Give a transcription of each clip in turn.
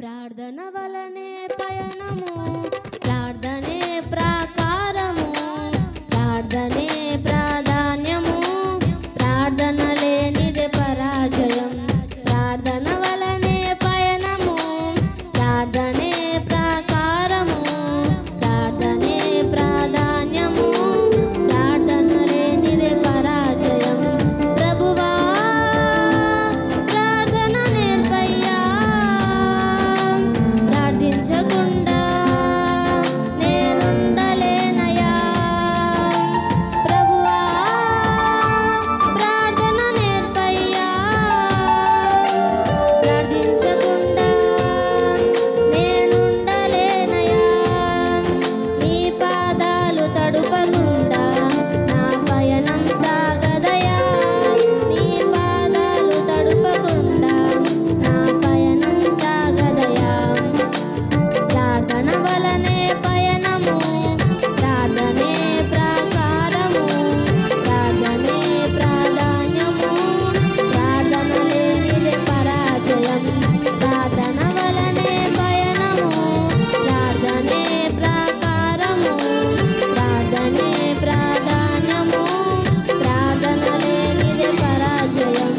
ప్రార్థన వలనే పయనము, ప్రార్థనే ప్రాకారము, ప్రార్థనే ప్రాధాన్యము, ప్రార్థన లేనిదే పరాజయం. ప్రార్థన వలనే పయనము, ప్రార్థనే ప్రాకారము, ప్రార్థనే ప్రాధాన్యము, ప్రార్థన లేనిదే పరాజయం. ప్రభువా ప్రార్థన నేర్పయ్యా, ప్రార్థించకుండా నేనుండలేనయ్యా. ప్రభువా ప్రార్థన నేర్పయ్యా, ప్రార్థించకుండా నేనుండలేనయ్యా. నీ పాదాలు తడుపకుండా నా పయనం సాగదయా. నీ పాదాలు తడుపకుండా నా పయనం సాగదయా. ప్రార్థన వలనే పయనము, ప్రార్థనే ప్రాకారము, ప్రార్థనే ప్రాధాన్యము, ప్రార్థన లేనిదే పరాజయం. ప్రార్థన వలనే పయనము, ప్రార్థనే ప్రాకారము, ప్రార్థనే ప్రాధాన్యము, ప్రార్థన లేనిదే పరాజయం.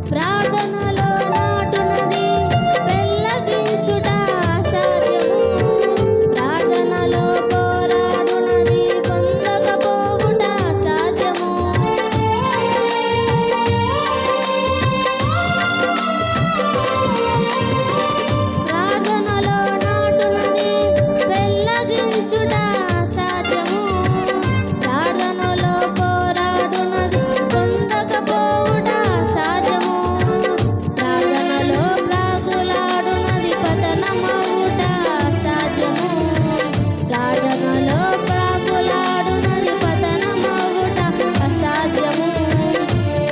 ప్రార్థనలో నాటునది పెళ్ళగించుట అసాధ్యము. ప్రార్థనలో పోరాడునది పొందకపోవుట అసాధ్యము. ప్రార్థనలో నాటునది పెళ్ళగించుట అసాధ్యము. ప్రార్థనలో పోరాడునది పొందకపోవుట అసాధ్యము. ప్రార్థనలో ప్రాకులాడునది పతనమవుట అసాధ్యము. ప్రార్థనలో ప్రాకులాడునది పతనమవుట అసాధ్యము.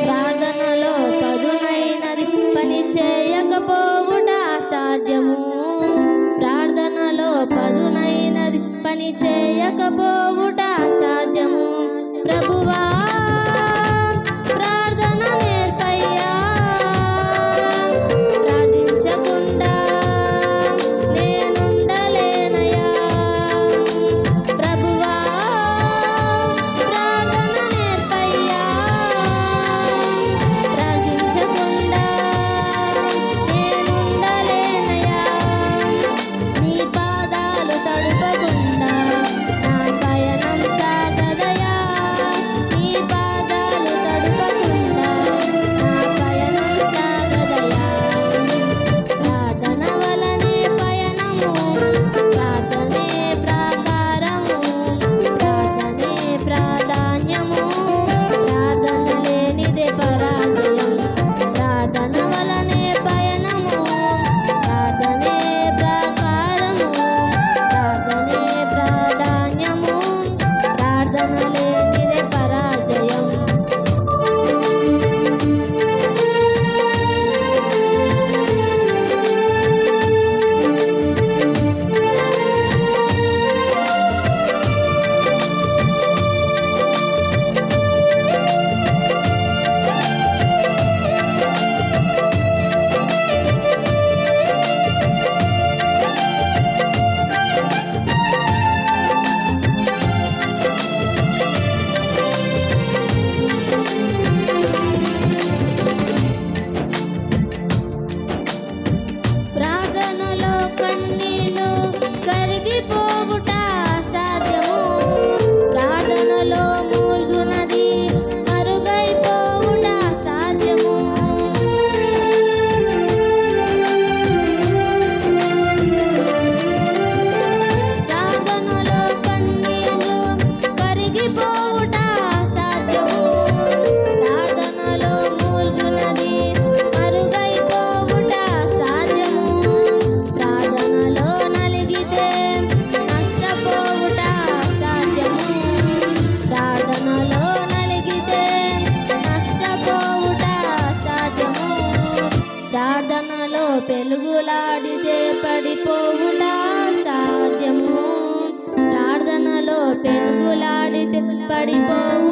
ప్రార్థనలో పదునైనది పని చేయకపోవుట అసాధ్యము. ప్రార్థనలో పదునైనది పని చేయకపోవుట అసాధ్యము. ప్రభువా ప్రార్థన నేర్పయ్యా, ప్రార్థించకుండా నేనుండలేనయ్యా. ప్రభువా ప్రార్థన నేర్పయ్యా, ప్రార్థించకుండా నేనుండలేనయ్యా. నీ పాదాలు తడుపకుండా నా పయనం సాగదయా. నీ పెనుగులాడితే పడిపోవుట సాధ్యము. ప్రార్థనలో పెనుగులాడితే పడిపోవుట